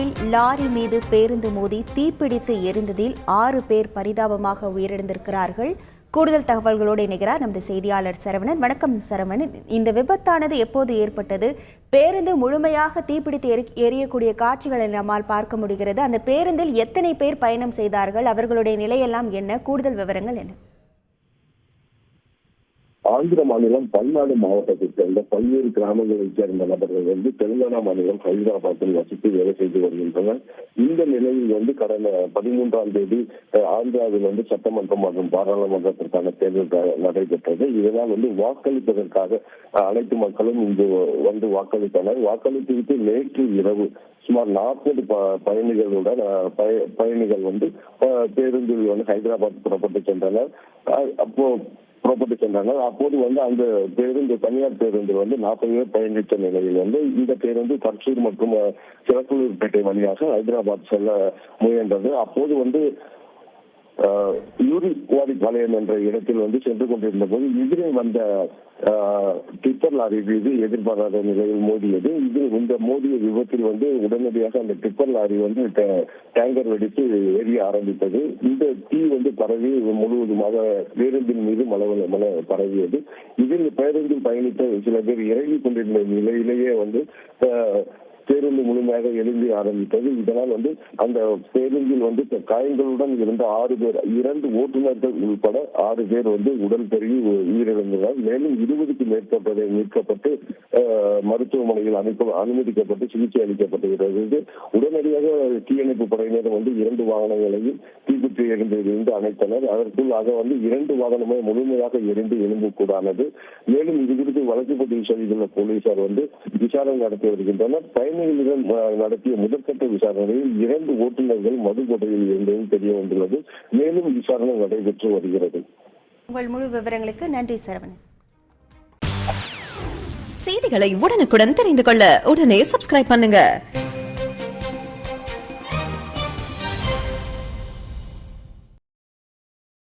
தமிழ்நாட்டில் லாரி மீது பேருந்து மோதி தீப்பிடித்து எரிந்ததில் 6 பேர் பரிதாபமாக உயிரிழந்திருக்கிறார்கள். கூடுதல் தகவல்களோடு இணைகிறார் நமது செய்தியாளர் சரவணன். வணக்கம் சரவணன். இந்த விபத்தானது எப்போது ஏற்பட்டது? பேருந்து முழுமையாக தீப்பிடித்து எரியக்கூடிய காட்சிகளை நம்மால் பார்க்க முடிகிறது. அந்த பேருந்தில் எத்தனை பேர் பயணம் செய்தார்கள்? அவர்களுடைய நிலையெல்லாம் என்ன? கூடுதல் விவரங்கள் என்ன? ஆந்திர மாநிலம் பல்நாடு மாவட்டத்தைச் சேர்ந்த பல்வேறு கிராமங்களைச் சேர்ந்த நபர்கள் தெலுங்கானா மாநிலம் ஹைதராபாத்தில் வசித்து வேலை செய்து வருகின்றனர். இந்த நிலையில் கடந்த 13ஆம் தேதி ஆந்திராவில் சட்டமன்றம் மற்றும் பாராளுமன்றத்திற்கான தேர்தல் நடைபெற்றது. இதனால் வாக்களிப்பதற்காக அனைத்து மக்களும் இங்கு வாக்களித்தனர். வாக்களித்துவிட்டு நேற்று இரவு சுமார் 40 பயணிகள் பேருந்தில் ஹைதராபாத் புறப்பட்டு சென்றனர். அப்போது அந்த பேருந்து தனியார் பேருந்து 40 பேர் பயணித்த நிலையில் இந்த பேருந்து தர்சூர் மற்றும் சிறப்புப்பேட்டை வழியாக ஹைதராபாத் செல்ல முயன்றது. அப்போது யூரிவாடி பாளையம் என்ற இடத்தில் சென்று கொண்டிருந்த போது எதிரே வந்த டிப்பர் லாரி மீது எதிர்பாராத நிலையில் மோதியது. இந்த மோதிய விபத்தில் உடனடியாக அந்த டிப்பர் லாரி டேங்கர் வெடித்து எரிய ஆரம்பித்தது. இந்த தீ பரவி முழுவதுமாக பேருந்தின் மீது மலை பரவியது. இதில் பேருந்தில் பயணித்த சில பேர் இறங்கிக் கொண்டிருந்த நிலையிலேயே பேருந்து முழுமையாக எழும்பி ஆரம்பித்தது. இதனால் அந்த பேருந்தில் காயங்களுடன் இருந்த 6 பேர், 2 ஓட்டுநர்கள் உட்பட 6 பேர் உடல் பெருகி உயிரிழந்தனர். மேலும் 20க்கும் மேற்பட்டவர் மீட்கப்பட்டு மருத்துவமனையில் அனுமதிக்கப்பட்டு சிகிச்சை அளிக்கப்பட்டிருக்கிறது. உடனடியாக தீயணைப்பு படையினர் 2 வாகனங்களையும் தீப்பிட்டு எரிந்திருந்து அணைத்தனர். அதற்குள் 2 வாகனமே முழுமையாக எரிந்து எழும்பக்கூடானது. மேலும் இது குறித்து வழக்கு பதிவு செய்துள்ள போலீசார் விசாரணை நடத்தி வருகின்றனர். பயணிகளிடம் நடத்திய முதற்கட்ட விசாரணையில் 2 ஓட்டுநர்கள் மதுபோதையில் இருந்தது தெரிய வந்துள்ளது. மேலும் விசாரணை நடைபெற்று வருகிறது. உங்கள் முழு விவரங்களுக்கு நன்றி சரவணன். செய்திகளை உடனுக்குடன் தெரிந்து கொள்ள உடனே சப்ஸ்கிரைப் பண்ணுங்க.